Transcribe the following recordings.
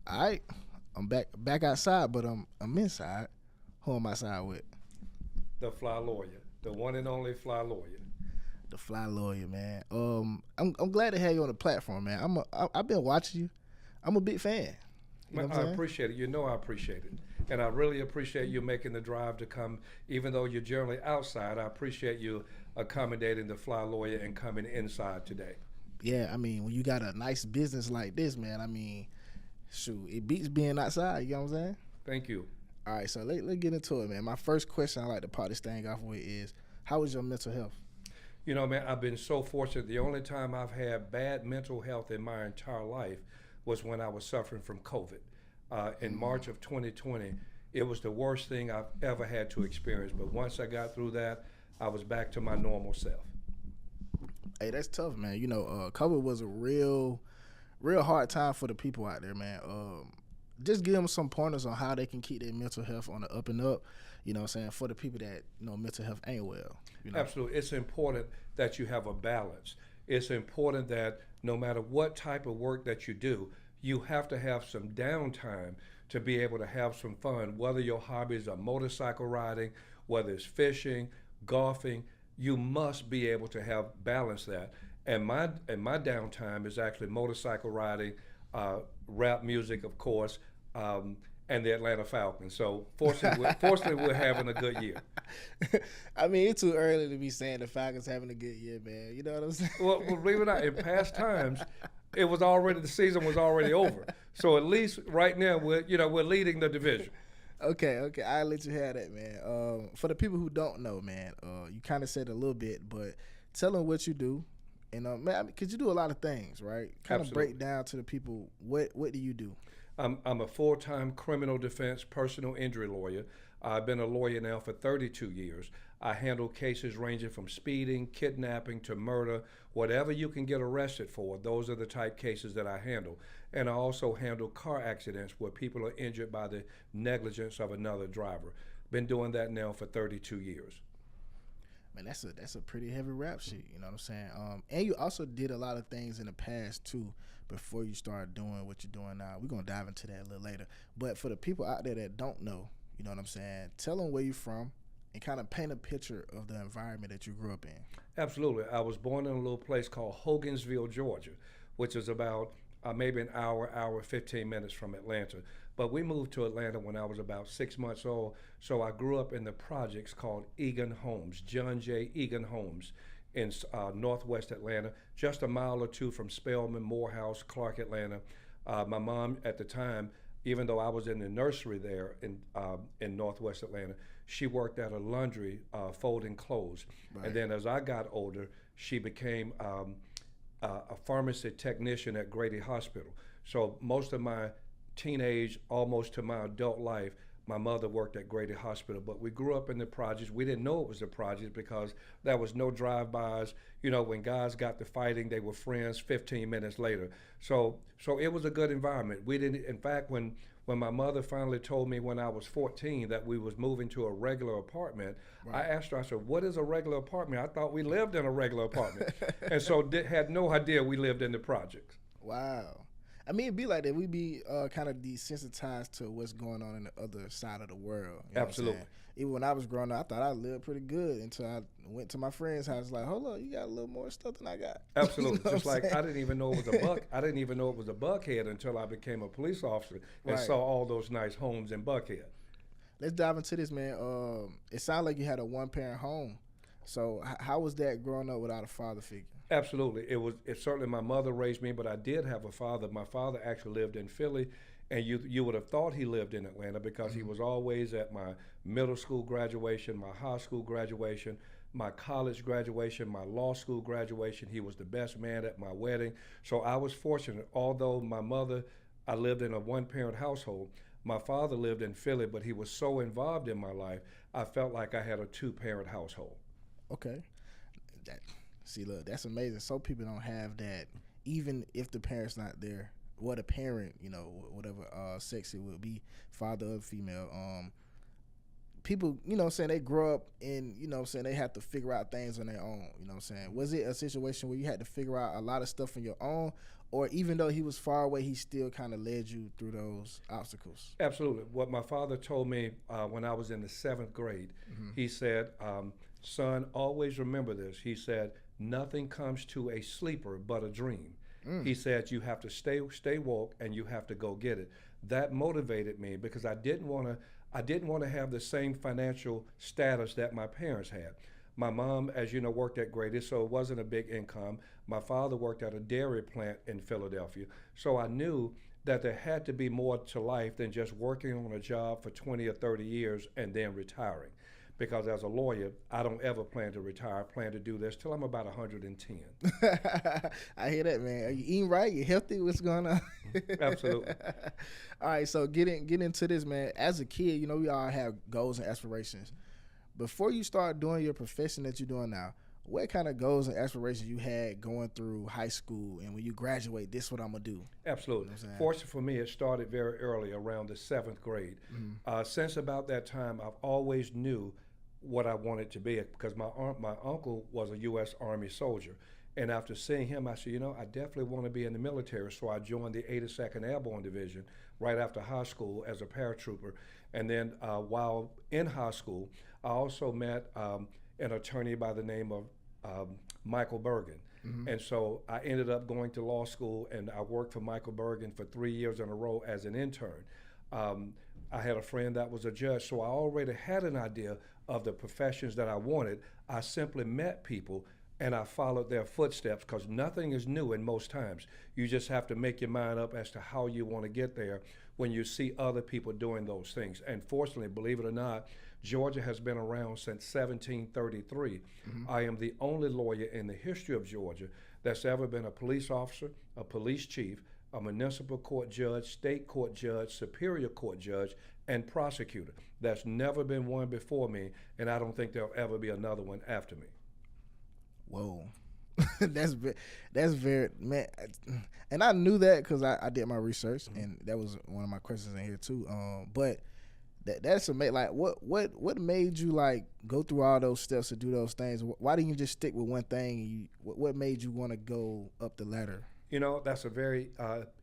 All right, I'm back outside, but I'm inside. Who am I outside with? The fly lawyer, the one and only fly lawyer. The fly lawyer, man. I'm glad to have you on the platform, man. I've been watching you. I'm a big fan. You know Man, what I'm I saying? appreciate it. You know I appreciate it. And I really appreciate you making the drive to come, even though you're generally outside. I appreciate you accommodating the fly lawyer and coming inside today. Yeah, I mean, when you got a nice business like this, man, I mean, shoot, it beats being outside. You know what I'm saying? Thank you. All right, so let's get into it, man. My first question I like to part this thing off with is, how is your mental health? You know, man, I've been so fortunate. The only time I've had bad mental health in my entire life was when I was suffering from COVID. In March of 2020, it was the worst thing I've ever had to experience. But once I got through that, I was back to my normal self. Hey, that's tough, man. You know, COVID was a real hard time for the people out there, man. Just give them some pointers on how they can keep their mental health on the up and up. You know what I'm saying? For the people that, mental health ain't well. You know? Absolutely. It's important that you have a balance. It's important that no matter what type of work that you do, you have to have some downtime to be able to have some fun. Whether your hobbies are motorcycle riding, whether it's fishing, golfing, you must be able to have balance that. And my downtime is actually motorcycle riding, rap music, of course, and the Atlanta Falcons. So fortunately, we're having a good year. I mean, it's too early to be saying the Falcons having a good year, man. You know what I'm saying? Well, believe it or not, in past times, the season was already over. So at least right now, we're leading the division. Okay, I'll let you have that, man. For the people who don't know, man, you kind of said a little bit, but tell them what you do. And man, because you do a lot of things, right? Kind of Absolutely. break down to the people what do you do? I'm a full-time criminal defense personal injury lawyer. I've been a lawyer now for 32 years. I handle cases ranging from speeding, kidnapping to murder, whatever you can get arrested for. Those are the type cases that I handle. And I also handle car accidents where people are injured by the negligence of another driver. Been doing that now for 32 years. Man, that's a pretty heavy rap sheet. You know what I'm saying? And you also did a lot of things in the past too before you started doing what you're doing now. We're gonna dive into that a little later. But for the people out there that don't know, you know what I'm saying? Tell them where you're from and kind of paint a picture of the environment that you grew up in. Absolutely. I was born in a little place called Hogansville, Georgia, which is about maybe an hour, 15 minutes from Atlanta. But we moved to Atlanta when I was about 6 months old. So I grew up in the projects called Egan Homes, John J. Egan Homes in northwest Atlanta, just a mile or two from Spelman, Morehouse, Clark, Atlanta. My mom at the time, even though I was in the nursery there in northwest Atlanta, she worked at a laundry folding clothes. Right. And then as I got older, she became a pharmacy technician at Grady Hospital. So most of my teenage, almost to my adult life, my mother worked at Grady Hospital, but we grew up in the projects. We didn't know it was the projects because there was no drive-bys. You know, when guys got to fighting, they were friends 15 minutes later. So it was a good environment. We didn't, in fact, when my mother finally told me when I was 14 that we was moving to a regular apartment, I Right. asked her, I said, what is a regular apartment? I thought we lived in a regular apartment. And so had no idea we lived in the projects. Wow. I mean, it'd be like that. We be kind of desensitized to what's going on in the other side of the world. You know what I'm Absolutely. saying? Even when I was growing up, I thought I lived pretty good until I went to my friend's house. Like, hold on, you got a little more stuff than I got. You know Absolutely. what I'm Just like saying? I didn't even know it was a buck. I didn't even know it was a Buckhead until I became a police officer and Right. saw all those nice homes in Buckhead. Let's dive into this, man. It sounded like you had a one-parent home. So how was that growing up without a father figure? Absolutely. It certainly my mother raised me, but I did have a father. My father actually lived in Philly, and you would have thought he lived in Atlanta because he was always at my middle school graduation, my high school graduation, my college graduation, my law school graduation. He was the best man at my wedding. So I was fortunate. Although I lived in a one-parent household. My father lived in Philly, but he was so involved in my life, I felt like I had a two-parent household. Okay. That see, look, that's amazing. Some people don't have that, even if the parent's not there. What a parent, whatever sex it would be, father or female. People, you know what I'm saying, they grow up and, you know what I'm saying, they have to figure out things on their own, you know what I'm saying. Was it a situation where you had to figure out a lot of stuff on your own, or even though he was far away, he still kind of led you through those obstacles? Absolutely. What my father told me when I was in the 7th grade, he said, son, always remember this. He said, nothing comes to a sleeper but a dream. He said, you have to stay woke and you have to go get it. That motivated me because I didn't want to have the same financial status that my parents had. My mom, as you know, worked at Grady, so it wasn't a big income. My father worked at a dairy plant in Philadelphia. So I knew that there had to be more to life than just working on a job for 20 or 30 years and then retiring. Because as a lawyer, I don't ever plan to retire. I plan to do this till I'm about 110. I hear that, man. Are you eating right? You healthy? What's going on? Absolutely. All right, so get into this, man. As a kid, you know, we all have goals and aspirations. Before you start doing your profession that you're doing now, what kind of goals and aspirations you had going through high school, and when you graduate, this is what I'm going to do? Absolutely. You know fortunately for me, it started very early, around the 7th grade. Since about that time, I've always knew what I wanted to be because my uncle was a U.S. Army soldier. And after seeing him, I said, you know, I definitely want to be in the military. So I joined the 82nd Airborne Division right after high school as a paratrooper. And then while in high school, I also met an attorney by the name of Michael Bergen. And so I ended up going to law school, and I worked for Michael Bergen for 3 years in a row as an intern. I had a friend that was a judge, so I already had an idea of the professions that I wanted. I simply met people and I followed their footsteps because nothing is new in most times. You just have to make your mind up as to how you want to get there when you see other people doing those things. And fortunately, believe it or not, Georgia has been around since 1733. I am the only lawyer in the history of Georgia that's ever been a police officer, a police chief, a municipal court judge, state court judge, superior court judge, and prosecutor. There's never been one before me, and I don't think there'll ever be another one after me. Whoa. that's very, man. And I knew that because I did my research, and that was one of my questions in here too. But that's amazing. Like, what made you like go through all those steps to do those things? Why didn't you just stick with one thing? What made you want to go up the ladder? You know, that's a very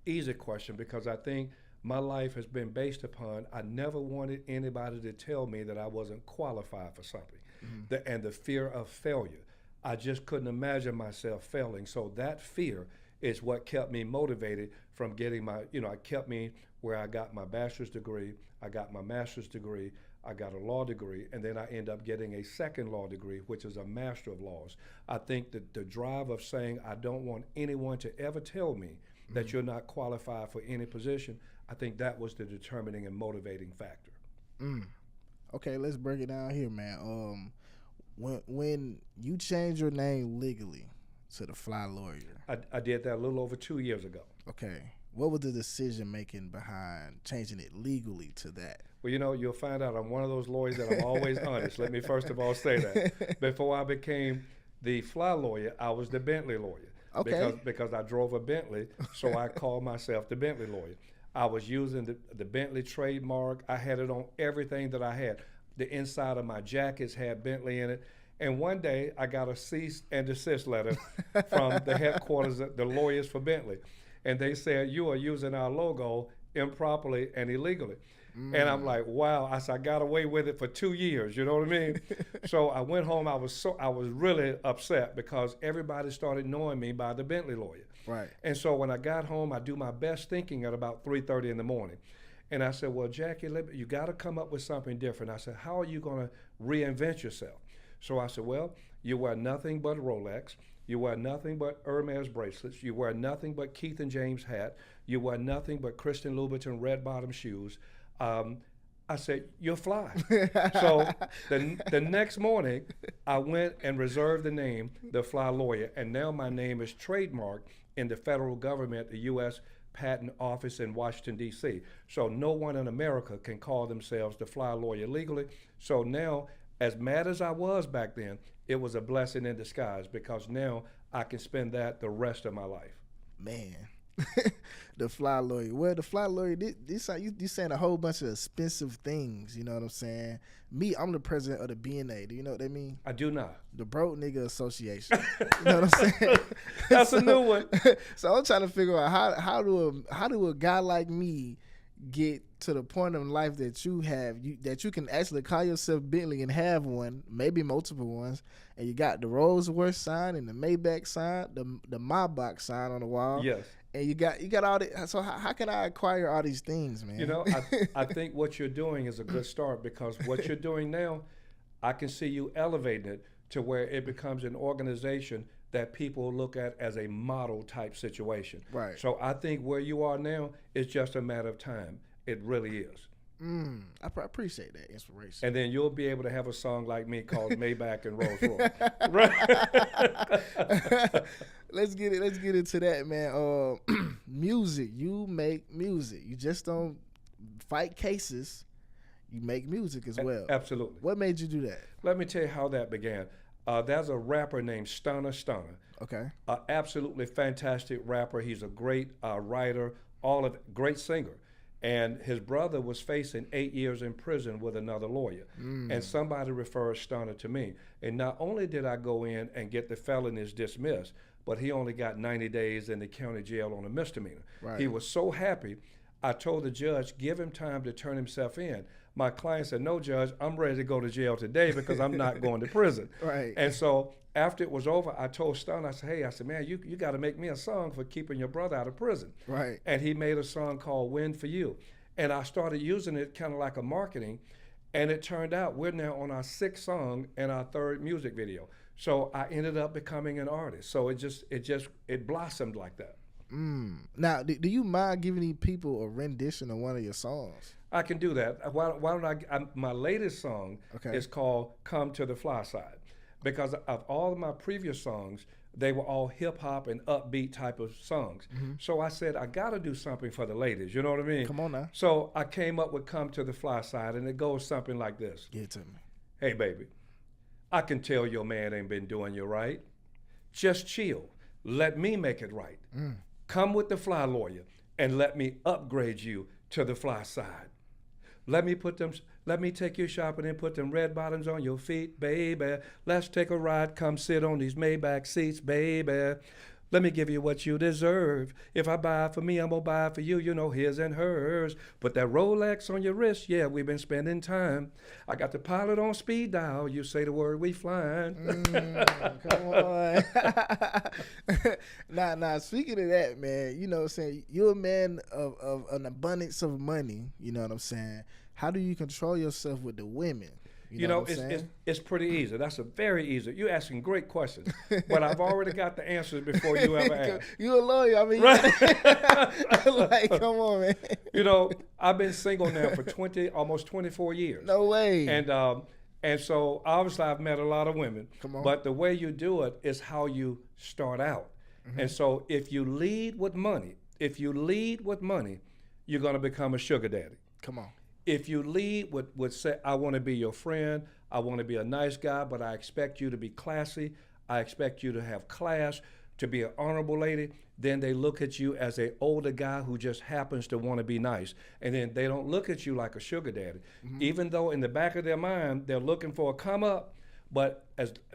easy question because I think my life has been based upon I never wanted anybody to tell me that I wasn't qualified for something, and the fear of failure. I just couldn't imagine myself failing. So that fear is what kept me motivated from getting my, it kept me where I got my bachelor's degree, I got my master's degree, I got a law degree, and then I end up getting a second law degree, which is a Master of Laws. I think that the drive of saying I don't want anyone to ever tell me that you're not qualified for any position, I think that was the determining and motivating factor. Okay, let's break it down here, man. When you changed your name legally to the Fly Lawyer. I did that a little over 2 years ago. Okay. What was the decision making behind changing it legally to that? Well, you'll find out I'm one of those lawyers that I'm always honest. Let me first of all say that. Before I became the Fly Lawyer, I was the Bentley Lawyer. Okay. Because I drove a Bentley, so I called myself the Bentley Lawyer. I was using the Bentley trademark. I had it on everything that I had. The inside of my jackets had Bentley in it. And one day I got a cease and desist letter from the headquarters of the lawyers for Bentley. And they said, you are using our logo improperly and illegally. And I'm like, wow. I said, I got away with it for 2 years. You know what I mean? So I went home. I was really upset because everybody started knowing me by the Bentley Lawyer. Right. And so when I got home, I do my best thinking at about 3:30 in the morning. And I said, well, Jackie, you got to come up with something different. I said, how are you going to reinvent yourself? So I said, well, you wear nothing but Rolex. You wear nothing but Hermes bracelets. You wear nothing but Keith and James hat. You wear nothing but Christian Louboutin red bottom shoes. I said, you're fly. So the next morning, I went and reserved the name, the Fly Lawyer. And now my name is trademarked in the federal government, the U.S. Patent Office in Washington, D.C. So no one in America can call themselves the Fly Lawyer legally. So now, as mad as I was back then, it was a blessing in disguise because now I can spend that the rest of my life. Man, The fly lawyer. Well, the fly lawyer, this you saying a whole bunch of expensive things. You know what I'm saying? Me, I'm the president of the BNA. Do you know what that mean? I do not. The Broke Nigga Association. You know what I'm saying? That's a new one. So I'm trying to figure out how do a guy like me get to the point in life that you have, that you can actually call yourself Bentley and have one, maybe multiple ones, and you got the Rolls-Royce sign and the Maybach sign, the Maybach sign on the wall. Yes. And you got all that. So how can I acquire all these things, man? You know, I think what you're doing is a good start, because what you're doing now, I can see you elevating it to where it becomes an organization that people look at as a model type situation. Right. So I think where you are now is just a matter of time. It really is. I appreciate that inspiration. And then you'll be able to have a song like me called Maybach and Rolls Royce. Right. Let's get into that, man. Music. You make music. You just don't fight cases. You make music as well. Absolutely. What made you do that? Let me tell you how that began. There's a rapper named Stunner. Okay. Absolutely fantastic rapper. He's a great writer, great singer. And his brother was facing 8 years in prison with another lawyer. And somebody referred Stunner to me. And not only did I go in and get the felonies dismissed, but he only got 90 days in the county jail on a misdemeanor. Right. He was so happy. I told the judge, give him time to turn himself in. My client said, no, Judge, I'm ready to go to jail today because I'm not going to prison. Right. And so after it was over, I told Stunner, I said, man, you got to make me a song for keeping your brother out of prison. Right. And he made a song called Win For You. And I started using it kind of like a marketing. And it turned out we're now on our 6th song and our 3rd music video. So I ended up becoming an artist. So it blossomed like that. Now, do you mind giving these people a rendition of one of your songs? I can do that. Why don't my latest song is called Come to the Fly Side, because of all of my previous songs, they were all hip hop and upbeat type of songs. So I said, I got to do something for the ladies. You know what I mean? Come on now. So I came up with Come to the Fly Side, and it goes something like this. Give it to me. Hey, baby, I can tell your man ain't been doing you right. Just chill. Let me make it right. Come with the fly lawyer and let me upgrade you to the fly side. Let me take you shopping and put them red bottoms on your feet, baby. Let's take a ride, come sit on these Maybach seats, baby. Let me give you what you deserve. If I buy for me, I'm gonna buy for you, you know, his and hers. Put that Rolex on your wrist, yeah, we've been spending time. I got the pilot on speed dial, you say the word, we flying. Come on. Now, speaking of that, man, you know what I'm saying, you're a man of an abundance of money, you know what I'm saying? How do you control yourself with the women? You know it's pretty easy. That's a very easy. You're asking great questions, but I've already got the answers before you ever ask. You a lawyer? I mean, right? Like, come on, man. You know, I've been single now for almost 24 years. No way. And so obviously I've met a lot of women. Come on. But the way you do it is how you start out. And so if you lead with money, you're gonna become a sugar daddy. Come on. If you lead with say, I want to be your friend, I want to be a nice guy, but I expect you to be classy, I expect you to have class, to be an honorable lady, then they look at you as an older guy who just happens to want to be nice. And then they don't look at you like a sugar daddy. Even though in the back of their mind, they're looking for a come up, but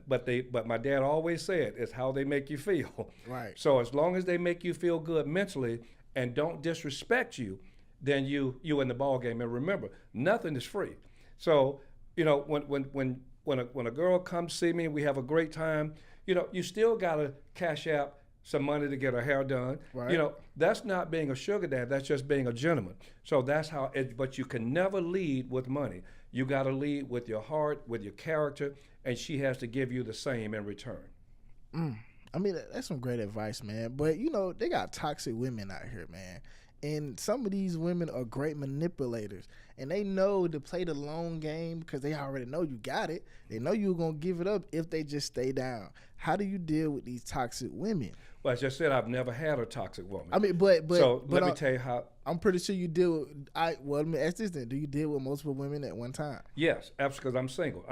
my dad always said, it's how they make you feel. Right. So as long as they make you feel good mentally and don't disrespect you, then you in the ball game. And remember, nothing is free. So, you know, when a girl comes see me, we have a great time. You know, you still gotta cash out some money to get her hair done. Right. You know, that's not being a sugar dad. That's just being a gentleman. So that's how. But you can never lead with money. You gotta lead with your heart, with your character, and she has to give you the same in return. I mean, that's some great advice, man. But you know, they got toxic women out here, man. And some of these women are great manipulators, and they know to play the long game because they already know you got it. They know you're going to give it up if they just stay down. How do you deal with these toxic women? Well, as I said, I've never had a toxic woman. I mean, but let me tell you how. I'm pretty sure you deal with. Let me ask this then: do you deal with multiple women at one time? Yes, absolutely. Because I'm single.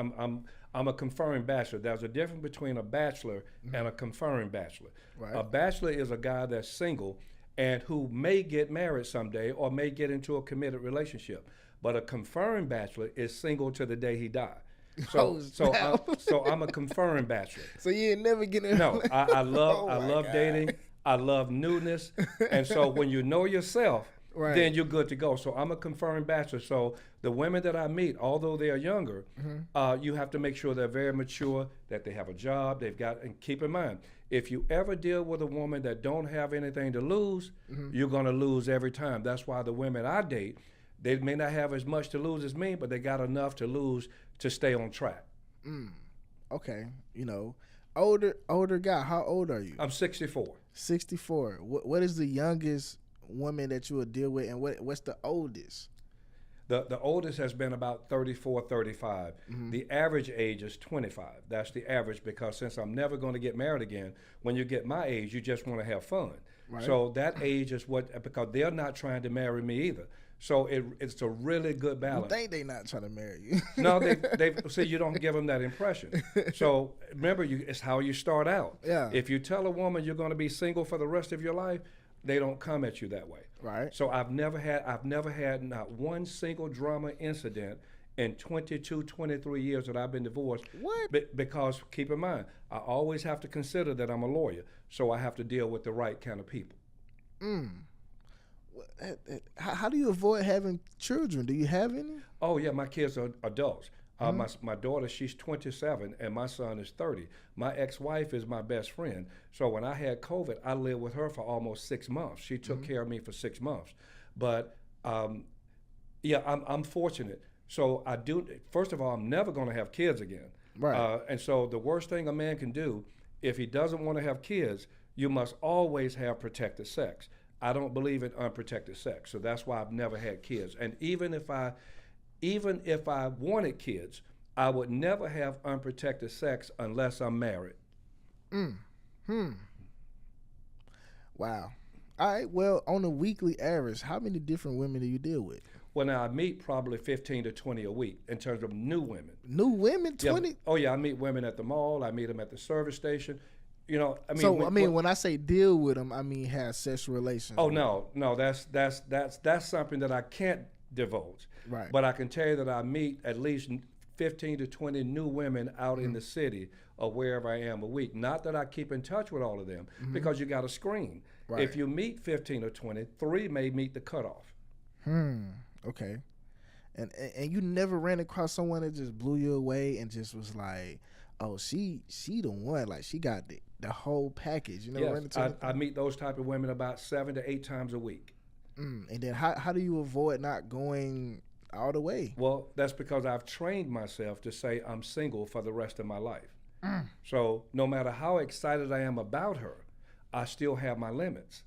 I'm a confirmed bachelor. There's a difference between a bachelor and a confirmed bachelor. Right. A bachelor is a guy that's single, and who may get married someday or may get into a committed relationship. But a confirmed bachelor is single to the day he died. So, so I'm a confirmed bachelor. So you ain't never getting. No, I love Oh I my love God. dating. I love newness, and so when you know yourself, Right. then you're good to go. So I'm a confirmed bachelor. So the women that I meet, although they are younger, you have to make sure they're very mature, that they have a job, they've got, and keep in mind, if you ever deal with a woman that don't have anything to lose, you're gonna lose every time. That's why the women I date, they may not have as much to lose as me, but they got enough to lose to stay on track. Okay, you know, older guy. How old are you? I'm 64. 64. What is the youngest woman that you will deal with, and what's the oldest? The oldest has been about 34, 35. The average age is 25. That's the average, because since I'm never going to get married again, when you get my age, you just want to have fun. Right. So that age is what, because they're not trying to marry me either. So it's a really good balance. You think they not trying to marry you? No, they see, you don't give them that impression. So remember, it's how you start out. Yeah. If you tell a woman you're going to be single for the rest of your life, they don't come at you that way. Right. So I've never had not one single drama incident in 22, 23 years that I've been divorced. What? Because keep in mind, I always have to consider that I'm a lawyer, so I have to deal with the right kind of people. How do you avoid having children? Do you have any? Oh yeah, my kids are adults. My daughter, she's 27, and my son is 30. My ex-wife is my best friend. So when I had COVID, I lived with her for almost 6 months. She took care of me for 6 months. But yeah, I'm fortunate. So I do. First of all, I'm never going to have kids again. Right. And so the worst thing a man can do, if he doesn't want to have kids, you must always have protected sex. I don't believe in unprotected sex, so that's why I've never had kids. And even if I wanted kids, I would never have unprotected sex unless I'm married. Wow. All right. Well, on a weekly average, how many different women do you deal with? Well, now I meet probably 15 to 20 a week in terms of new women. New women, 20? Yeah. Oh yeah, I meet women at the mall. I meet them at the service station. You know, I mean. So when I say deal with them, I mean have sexual relations. Oh with no, that's something that I can't divulge. Right. But I can tell you that I meet at least 15 to 20 new women out in the city or wherever I am a week. Not that I keep in touch with all of them, because you got to screen. Right. If you meet 15 or 20, 3 may meet the cutoff. Okay. And you never ran across someone that just blew you away and just was like, oh, she the one, like she got the whole package. You know, Yes, I meet those type of women about 7 to 8 times a week. And then how do you avoid not going all the way? Well, that's because I've trained myself to say I'm single for the rest of my life. So no matter how excited I am about her, I still have my limits.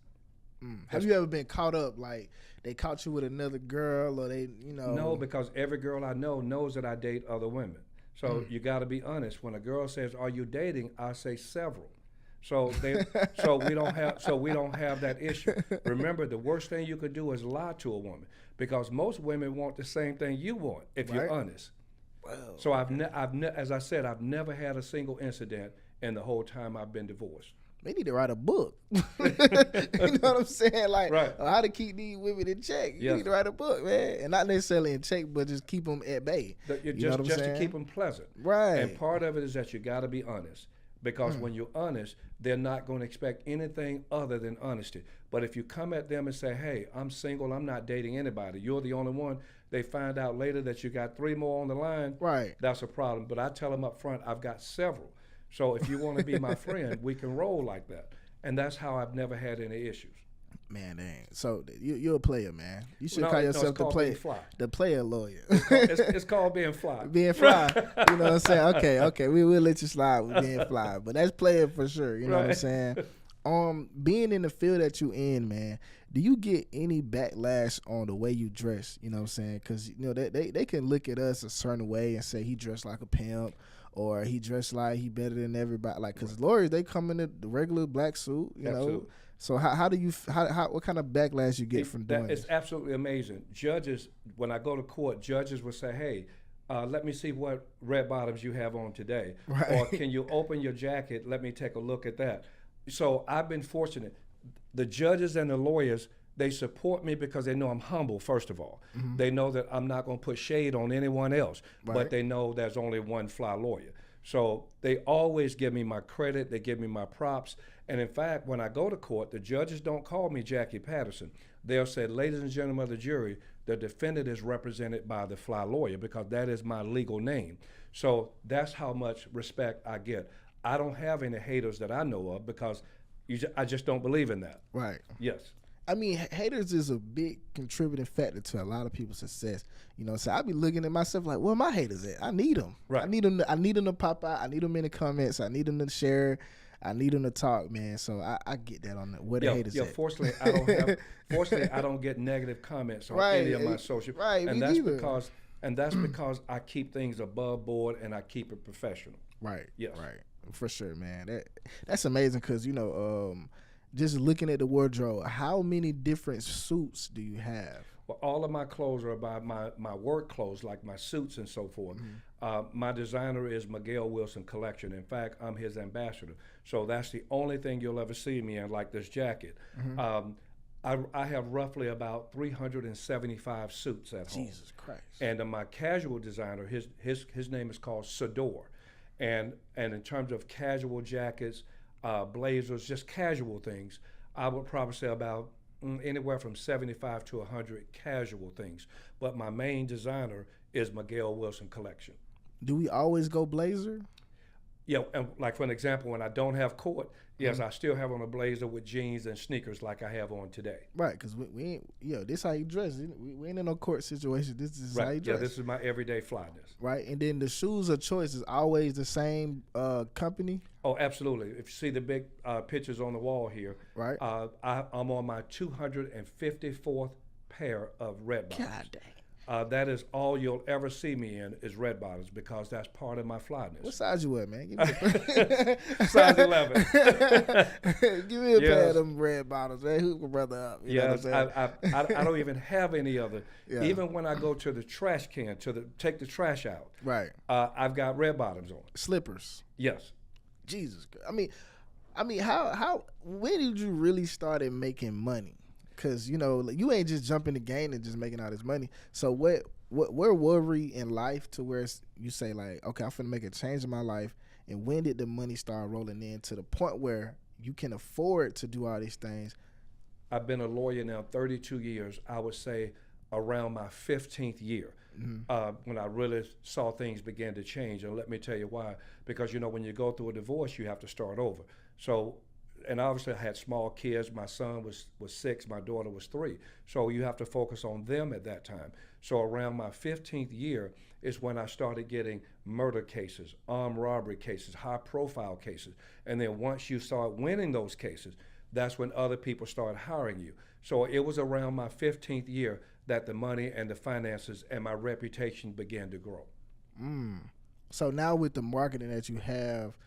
Have you ever been caught up, like they caught you with another girl, or they, you know? No, because every girl I know knows that I date other women. So you got to be honest. When a girl says, "Are you dating?" I say several. So we don't have that issue. Remember, the worst thing you could do is lie to a woman, because most women want the same thing you want if you're honest. Wow. So as I said, I've never had a single incident in the whole time I've been divorced. They need to write a book. You know what I'm saying? Like, Right. how to keep these women in check. You need to write a book, man. And not necessarily in check, but just keep them at bay. Just to keep them pleasant. Right. And part of it is that you got to be honest. Because when you're honest, they're not going to expect anything other than honesty. But if you come at them and say, "Hey, I'm single, I'm not dating anybody, you're the only one," they find out later that you got 3 more on the line. Right. That's a problem. But I tell them up front, I've got several. So if you want to be my friend, we can roll like that. And that's how I've never had any issues. Man, dang. So you're a player, man. You should No, call no, yourself it's called being fly. the player lawyer. It's called being fly. Being fly. You know what I'm saying? Okay. We will let you slide with being fly. But that's player for sure. You know what I'm saying? Being in the field that you in, man, do you get any backlash on the way you dress? You know what I'm saying? Because, you know, they can look at us a certain way and say he dressed like a pimp, or he dressed like he better than everybody. Like, because lawyers, they come in the regular black suit, you know. So how do you what kind of backlash you get from doing It's this? absolutely amazing. Judges, when I go to court, judges will say, "Hey, let me see what red bottoms you have on today." Right. Or can you open your jacket? Let me take a look at that. So I've been fortunate. the judges and the lawyers, they support me because they know I'm humble, first of all. They know that I'm not going to put shade on anyone else, but they know there's only one fly lawyer. So they always give me my credit, they give me my props. And in fact, when I go to court, the judges don't call me Jackie Patterson. They'll say, ladies and gentlemen of the jury, the defendant is represented by the fly lawyer, because that is my legal name. So that's how much respect I get. I don't have any haters that I know of, because I just don't believe in that. Right. Yes. I mean, haters is a big contributing factor to a lot of people's success. You know, so I be looking at myself like, where my haters at? I need them. Right. I need them to pop out. I need them in the comments. I need them to share. I need them to talk, man. So I get that on where the haters at. Fortunately, I don't get negative comments on any of my social. Right. And that's because I keep things above board and I keep it professional. Right. Yes. Right. For sure, man. That's amazing, because just looking at the wardrobe, how many different suits do you have? Well, all of my clothes are about my work clothes, like my suits and so forth. My designer is Miguel Wilson Collection. In fact, I'm his ambassador. So that's the only thing you'll ever see me in, like this jacket. I have roughly about 375 suits at home. Jesus Christ. And my casual designer, his name is called Sador. And in terms of casual jackets, blazers, just casual things, I would probably say about anywhere from 75 to 100 casual things. But my main designer is Miguel Wilson Collection. Do we always go blazer? Yeah, and like for an example, when I don't have court, yes, I still have on a blazer with jeans and sneakers like I have on today. Right, because we ain't, this how you dress. We ain't in no court situation. This is how you dress. Yeah, this is my everyday flyness. Right, and then the shoes of choice is always the same company? Oh, absolutely. If you see the big pictures on the wall here, right? I'm on my 254th pair of red bottoms. God dang. That is all you'll ever see me in is red bottoms, because that's part of my flyness. What size you wear, man? Give me size 11. Give me a pair of them red bottoms, man. Hook my brother up. Yes, I don't even have any other. Yeah. Even when I go to the trash can take the trash out, right? I've got red bottoms on. Slippers. Yes. Jesus. I mean, how when did you really started making money? Because, you ain't just jumping the game and just making all this money. So where were we in life to where you say, like, okay, I'm finna make a change in my life, and when did the money start rolling in to the point where you can afford to do all these things? I've been a lawyer now 32 years. I would say around my 15th year, when I really saw things begin to change. And let me tell you why. Because, when you go through a divorce, you have to start over. So, and obviously I had small kids. My son was 6, my daughter was 3. So you have to focus on them at that time. So around my 15th year is when I started getting murder cases, armed robbery cases, high profile cases. And then once you start winning those cases, that's when other people start hiring you. So it was around my 15th year that the money and the finances and my reputation began to grow. So now with the marketing that you have,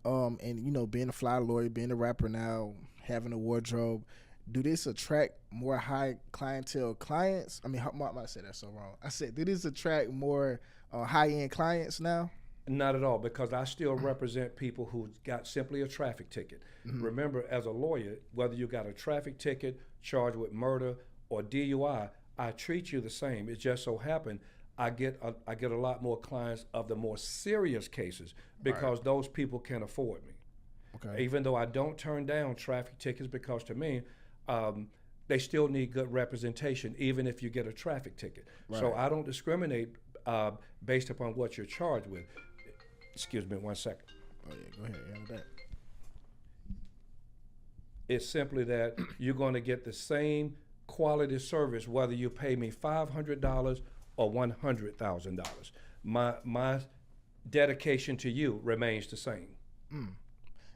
and being a fly lawyer, being a rapper now, having a wardrobe, do this attract more high clientele clients? I mean, I might say that so wrong. I said, do this attract more high-end clients now? Not at all, because I still represent people who got simply a traffic ticket. Remember, as a lawyer, whether you got a traffic ticket, charged with murder, or DUI, I treat you the same. It just so happened I get a lot more clients of the more serious cases, because those people can afford me. Okay. Even though I don't turn down traffic tickets, because to me, they still need good representation, even if you get a traffic ticket. Right. So I don't discriminate based upon what you're charged with. Excuse me 1 second. Oh yeah, go ahead. Yeah, that. It's simply that you're going to get the same quality service whether you pay me $500 or $100,000. My dedication to you remains the same.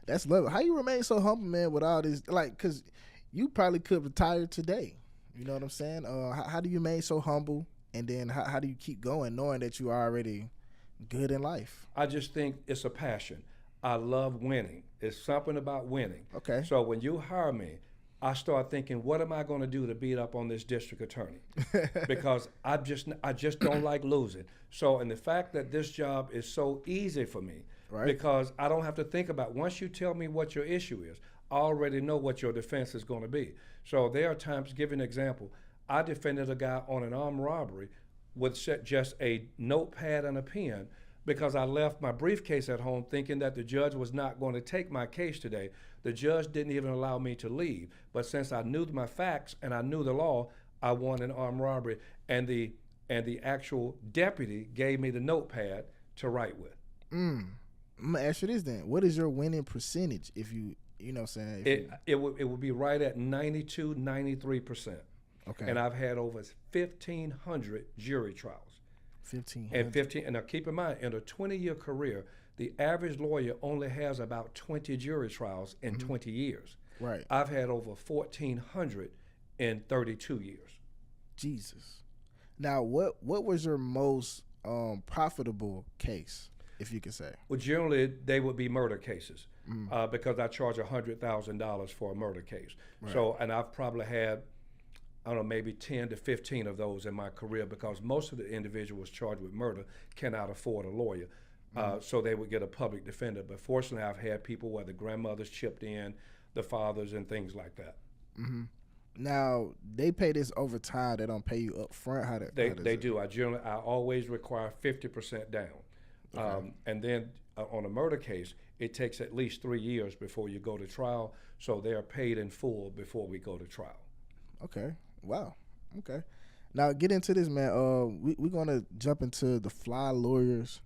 That's lovely. How you remain so humble, man, with all this? Like, because you probably could retire today. You know what I'm saying? How do you remain so humble, and then how do you keep going knowing that you are already good in life? I just think it's a passion. I love winning. It's something about winning. Okay. So when you hire me, I start thinking, what am I going to do to beat up on this district attorney? Because I just don't like losing. So, and the fact that this job is so easy for me, because I don't have to think about, once you tell me what your issue is, already know what your defense is going to be. So there are times, give you an example, I defended a guy on an armed robbery with just a notepad and a pen because I left my briefcase at home thinking that the judge was not going to take my case today. The judge didn't even allow me to leave. But since I knew my facts and I knew the law, I won an armed robbery. And the actual deputy gave me the notepad to write with. I'm gonna ask you this then. What is your winning percentage if you know what I'm saying? It would be right at 92, 93%. Okay. And I've had over 1,500 jury trials. 1,500. And now keep in mind, in a 20-year career, the average lawyer only has about 20 jury trials in 20 years. Right. I've had over 1,400 in 32 years. Jesus. Now, what was your most profitable case, if you could say? Well, generally, they would be murder cases because I charge $100,000 for a murder case. Right. So, and I've probably had, I don't know, maybe 10 to 15 of those in my career because most of the individuals charged with murder cannot afford a lawyer. So they would get a public defender. But fortunately, I've had people where the grandmothers chipped in, the fathers, and things like that. Mm-hmm. Now, they pay this over time. They don't pay you up front. They do. I always require 50% down. Okay. And then on a murder case, it takes at least 3 years before you go to trial. So they are paid in full before we go to trial. Okay. Wow. Okay. Now get into this, man. We're gonna jump into the fly lawyer's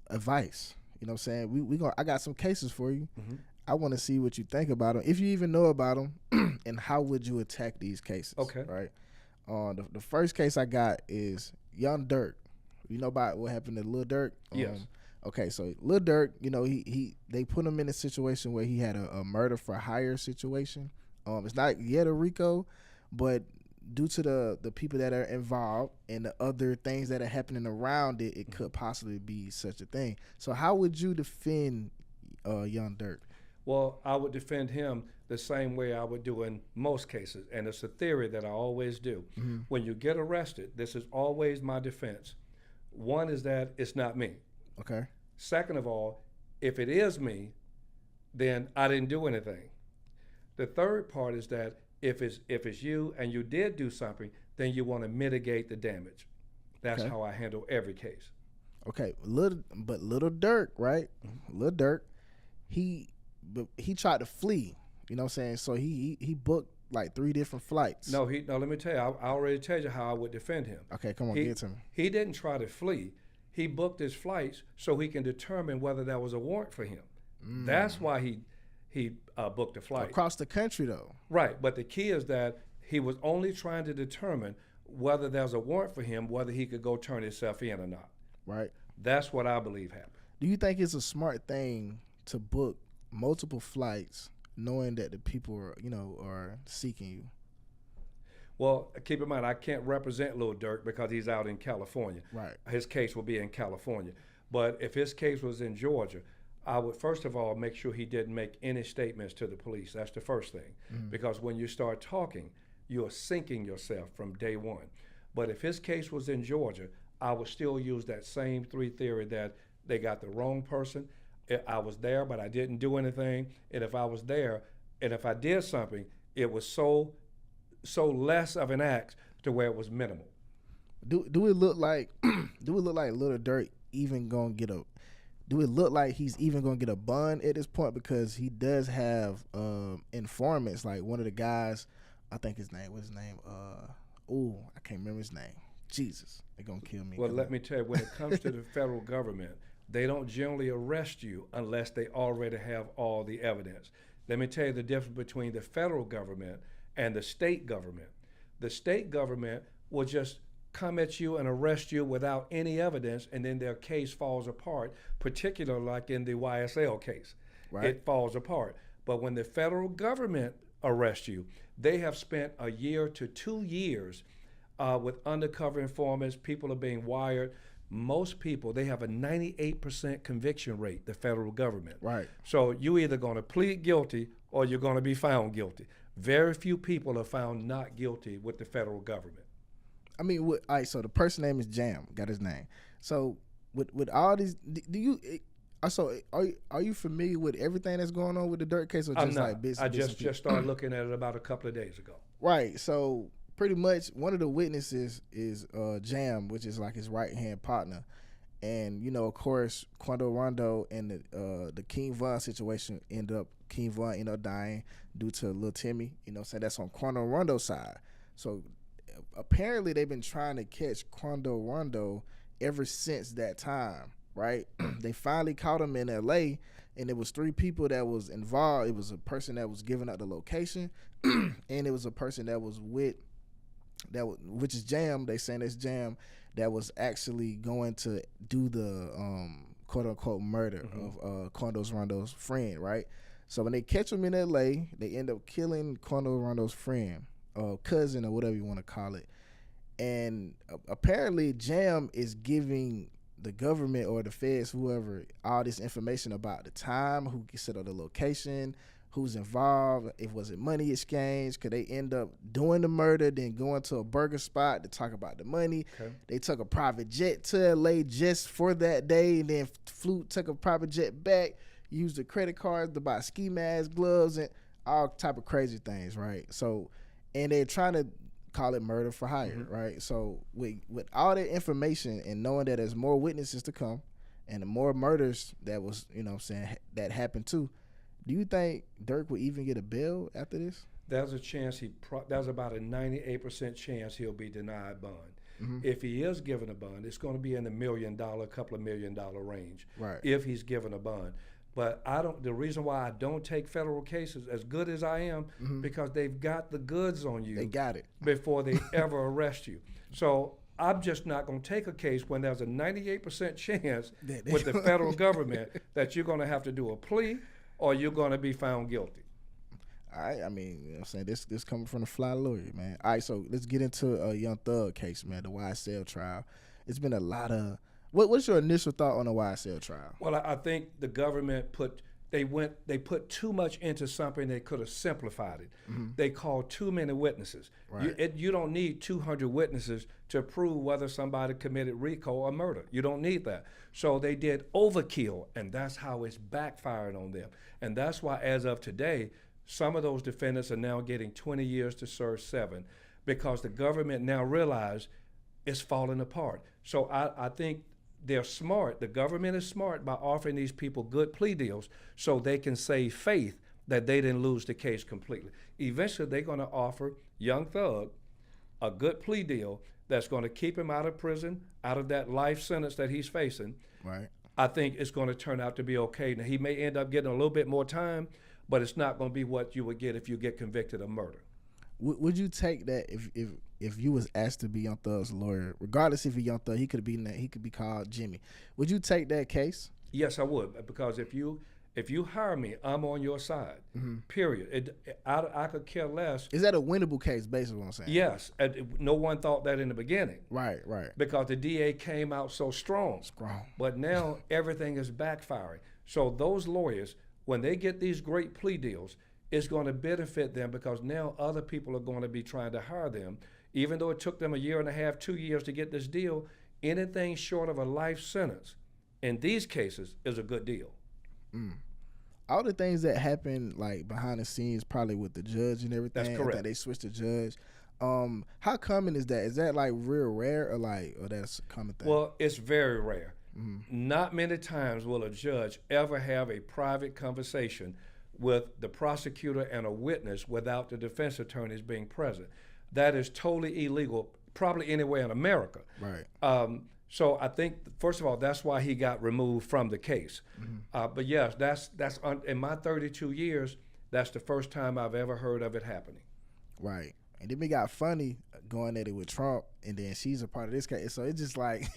advice. You know what I'm saying? I got some cases for you. Mm-hmm. I want to see what you think about them, if you even know about them, and how would you attack these cases. Okay. Right. The first case I got is Young Dirk. You know about what happened to Lil Durk? Yes. Okay, so Lil Durk, you know, they put him in a situation where he had a murder for hire situation. It's not yet a RICO, but due to the people that are involved and the other things that are happening around it, it could possibly be such a thing. So how would you defend Young Durk? Well, I would defend him the same way I would do in most cases, and it's a theory that I always do. Mm-hmm. When you get arrested, this is always my defense. One is that it's not me. Okay. Second of all, if it is me, then I didn't do anything. The third part is that if it's you and you did do something, then you want to mitigate the damage. That's how I handle every case. Okay, Little Durk, right? Mm-hmm. Lil Durk, he tried to flee. You know what I'm saying? So he booked like 3 different flights. No, let me tell you. I already told you how I would defend him. Okay, come on, get to me. He didn't try to flee. He booked his flights so he can determine whether there was a warrant for him. That's why he booked a flight. Across the country, though. Right, but the key is that he was only trying to determine whether there's a warrant for him, whether he could go turn himself in or not. Right. That's what I believe happened. Do you think it's a smart thing to book multiple flights knowing that the people are seeking you? Well, keep in mind, I can't represent Lil Durk because he's out in California. Right. His case will be in California. But if his case was in Georgia, I would first of all make sure he didn't make any statements to the police. That's the first thing. Mm-hmm. Because when you start talking, you are sinking yourself from day one. But if his case was in Georgia, I would still use that same 3 theory that they got the wrong person. I was there, but I didn't do anything. And if I was there, and if I did something, it was so less of an act to where it was minimal. Do it look like Lil Durk even gonna get a? Do it look like he's even gonna get a bond at this point, because he does have informants? Like one of the guys, I think his name. What's his name? I can't remember his name. Jesus, they're gonna kill me. Well, let me tell you, when it comes to the federal government, they don't generally arrest you unless they already have all the evidence. Let me tell you the difference between the federal government and the state government. The state government will just come at you and arrest you without any evidence, and then their case falls apart, particularly like in the YSL case. Right. It falls apart. But when the federal government arrests you, they have spent 1 year to 2 years with undercover informants. People are being wired. Most people, they have a 98% conviction rate, the federal government. Right. So you either going to plead guilty or you're going to be found guilty. Very few people are found not guilty with the federal government. I mean, all right, so the person name is Jam, got his name. So with all these, So are you familiar with everything that's going on with the Dirk case, or I'm just not. like bits I and just pieces? started looking at it about a couple of days ago. Right. So pretty much one of the witnesses is Jam, which is like his right hand partner. And of course, Quando Rondo and the King Von situation King Von ended up dying due to Lil Timmy. So that's on Quando Rondo's side. So apparently they've been trying to catch Quando Rondo ever since that time, right? They finally caught him in LA, and it was 3 people that was involved. It was a person that was giving up the location, and it was a person that was with which is Jam. They saying it's Jam that was actually going to do the quote unquote murder of Quando Rondo's friend, right? So when they catch him in LA, they end up killing Quando Rondo's friend, cousin, or whatever you want to call it. And apparently Jam is giving the government or the feds, whoever, all this information about the time, who set up the location, who's involved, if was it money exchange, could they end up doing the murder, then going to a burger spot to talk about the money. Okay. They took a private jet to LA just for that day, and then took a private jet back, used the credit cards to buy ski masks, gloves, and all type of crazy things, right? So, and they're trying to call it murder for hire, right? So with all that information and knowing that there's more witnesses to come and the more murders that was, that happened too, do you think Dirk would even get a bail after this? There's a chance there's about a 98% chance he'll be denied bond. If he is given a bond, it's going to be in the $1 million, couple of $1 million range. Right. If he's given a bond. But the reason why I don't take federal cases, as good as I am, because they've got the goods on you. They got it. Before they ever arrest you. So I'm just not going to take a case when there's a 98% chance with the federal government that you're going to have to do a plea or you're going to be found guilty. All right, I mean, I'm saying this coming from the fly lawyer, man. All right, so let's get into a Young Thug case, man, the YSL trial. It's been a lot of what's your initial thought on the YSL trial? Well, I think the government put too much into something. They could have simplified it. They called too many witnesses. Right. You don't need 200 witnesses to prove whether somebody committed RICO or murder. You don't need that. So they did overkill, and that's how it's backfired on them. And that's why, as of today, some of those defendants are now getting 20 years to serve 7, because the government now realize it's falling apart. So I think they're smart. The government is smart by offering these people good plea deals so they can save faith that they didn't lose the case completely. Eventually, they're going to offer Young Thug a good plea deal that's going to keep him out of prison, out of that life sentence that he's facing. Right. I think it's going to turn out to be okay. Now, he may end up getting a little bit more time, but it's not going to be what you would get if you get convicted of murder. Would you take that if you was asked to be Young Thug's lawyer, regardless if he's Young Thug, he could be called Jimmy. Would you take that case? Yes, I would, because if you hire me, I'm on your side. Period. I could care less. Is that a winnable case, basically what I'm saying? Yes. No one thought that in the beginning. Right. Because the DA came out so strong. But now everything is backfiring. So those lawyers, when they get these great plea deals, it's going to benefit them, because now other people are going to be trying to hire them. Even though it took them 1.5 years, 2 years to get this deal, anything short of a life sentence in these cases is a good deal. All the things that happen like behind the scenes, probably with the judge and everything. That's correct. That they switched the judge. How common is that? Is that like real rare, or that's a common thing? Well, it's very rare. Not many times will a judge ever have a private conversation with the prosecutor and a witness without the defense attorneys being present. That is totally illegal, probably anywhere in America. Right. So I think, first of all, that's why he got removed from the case. But yes, that's in my 32 years, that's the first time I've ever heard of it happening. Right. And then we got Funny going at it with Trump, and then she's a part of this case. So it's just like,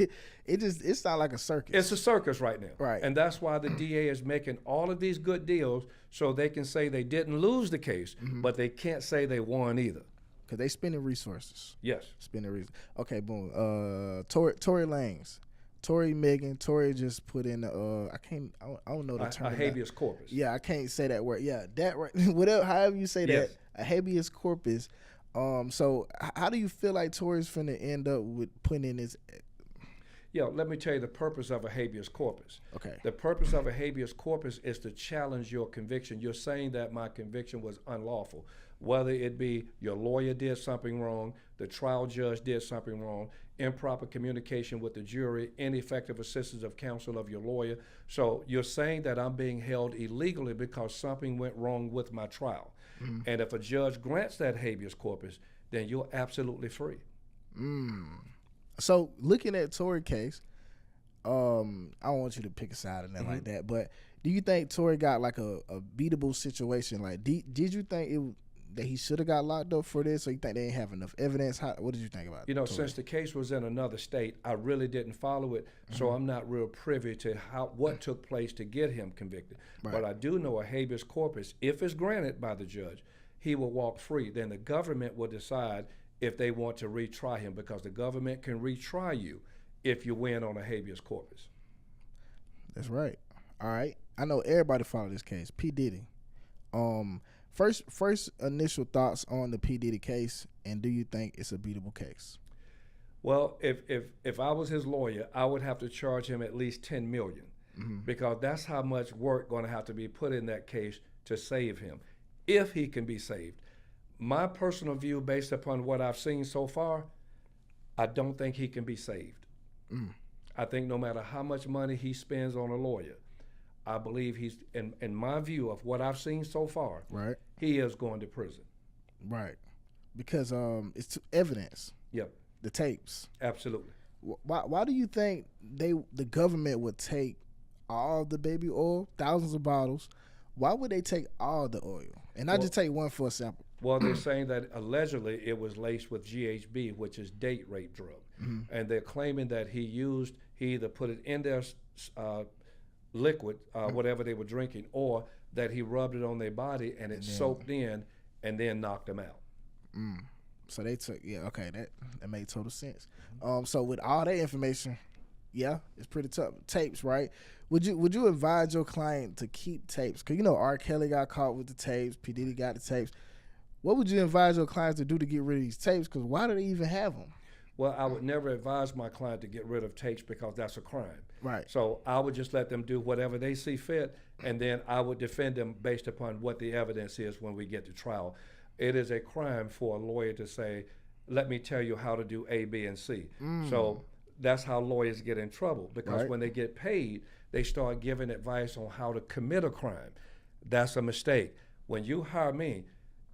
it sounds like a circus. It's a circus right now. Right. And that's why the DA is making all of these good deals so they can say they didn't lose the case, but they can't say they won either. Because they spending resources. Yes. Okay, boom. Tory Lanez. Megan. Tory just put in I don't know the term. A habeas corpus. Yeah, I can't say that word. Yeah, that right. Whatever, however you say yes. that. A habeas corpus. So how do you feel like Tory's finna end up with putting in his? Yeah, let me tell you the purpose of a habeas corpus. Okay. The purpose of a habeas corpus is to challenge your conviction. You're saying that my conviction was unlawful, whether it be your lawyer did something wrong, the trial judge did something wrong, improper communication with the jury, ineffective assistance of counsel of your lawyer. So you're saying that I'm being held illegally because something went wrong with my trial. And if a judge grants that habeas corpus, then you're absolutely free. So looking at Tory's case, I don't want you to pick a side or nothing like that, but do you think Tory got like a beatable situation? Like, did you think that he should have got locked up for this, or you think they didn't have enough evidence? What did you think about it? You know, since the case was in another state, I really didn't follow it, so I'm not real privy to what took place to get him convicted. Right. But I do know a habeas corpus, if it's granted by the judge, he will walk free. Then the government will decide if they want to retry him, because the government can retry you if you win on a habeas corpus. That's right. All right. I know everybody followed this case. P. Diddy. First initial thoughts on the P. Diddy case, and do you think it's a beatable case? Well, if I was his lawyer, I would have to charge him at least $10 million, because that's how much work going to have to be put in that case to save him, if he can be saved. My personal view, based upon what I've seen so far, I don't think he can be saved. I think no matter how much money he spends on a lawyer, I believe he's, in my view of what I've seen so far, right, he is going to prison. Right. Because it's evidence. Yep. The tapes. Absolutely. Why do you think the government would take all the baby oil, thousands of bottles? Why would they take all the oil and not just take one for a sample? Well, they're saying that allegedly it was laced with GHB, which is date rape drug. And they're claiming that he either put it in their liquid, whatever they were drinking, or that he rubbed it on their body and it soaked in and then knocked them out. So they took, okay, that made total sense. So with all that information, it's pretty tough. Tapes, right? Would you advise your client to keep tapes? Because you know R. Kelly got caught with the tapes, P. Diddy got the tapes. What would you advise your clients to do to get rid of these tapes? Because why do they even have them? Well, I would never advise my client to get rid of tapes, because that's a crime. Right. So I would just let them do whatever they see fit, and then I would defend them based upon what the evidence is when we get to trial. It is a crime for a lawyer to say, let me tell you how to do A, B, and C. So that's how lawyers get in trouble, because when they get paid, they start giving advice on how to commit a crime. That's a mistake. When you hire me,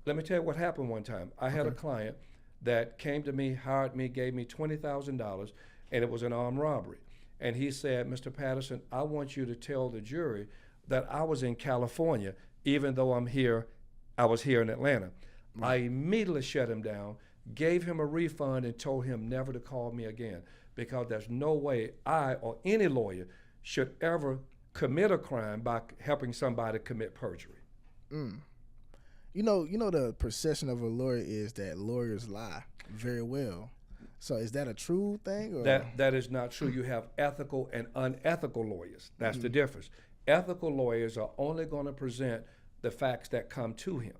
let me tell you what happened one time. I had a client that came to me, hired me, gave me $20,000, and it was an armed robbery. And he said, Mr. Patterson, I want you to tell the jury that I was in California, even though I was here in Atlanta. I immediately shut him down, gave him a refund, and told him never to call me again, because there's no way I or any lawyer should ever commit a crime by helping somebody commit perjury. You know the perception of a lawyer is that lawyers lie very well. So is that a true thing? Or? That is not true. You have ethical and unethical lawyers. That's the difference. Ethical lawyers are only going to present the facts that come to him.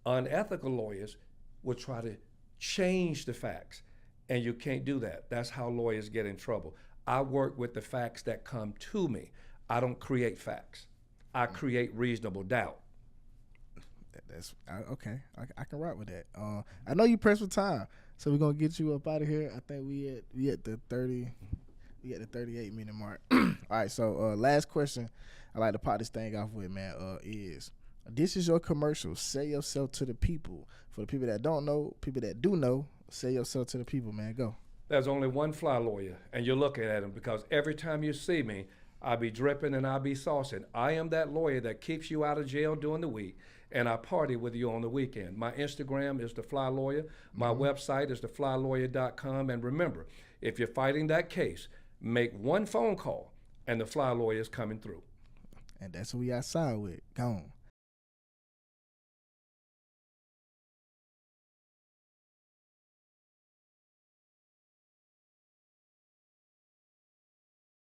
Unethical lawyers will try to change the facts, and you can't do that. That's how lawyers get in trouble. I work with the facts that come to me. I don't create facts. I create reasonable doubt. That's okay. I can rock with that. I know you pressed for time, so we're gonna get you up out of here. I think we at the 38-minute mark. All right. So last question I like to pop this thing off with, man, is this is your commercial. Sell yourself to the people. For the people that don't know, people that do know, sell yourself to the people, man. Go. There's only one fly lawyer, and you're looking at him, because every time you see me, I'll be dripping and I'll be saucing. I am that lawyer that keeps you out of jail during the week, and I party with you on the weekend. My Instagram is The Fly Lawyer. My website is theflylawyer.com. And remember, if you're fighting that case, make one phone call, and the Fly Lawyer is coming through. And that's who we outside with. Gone.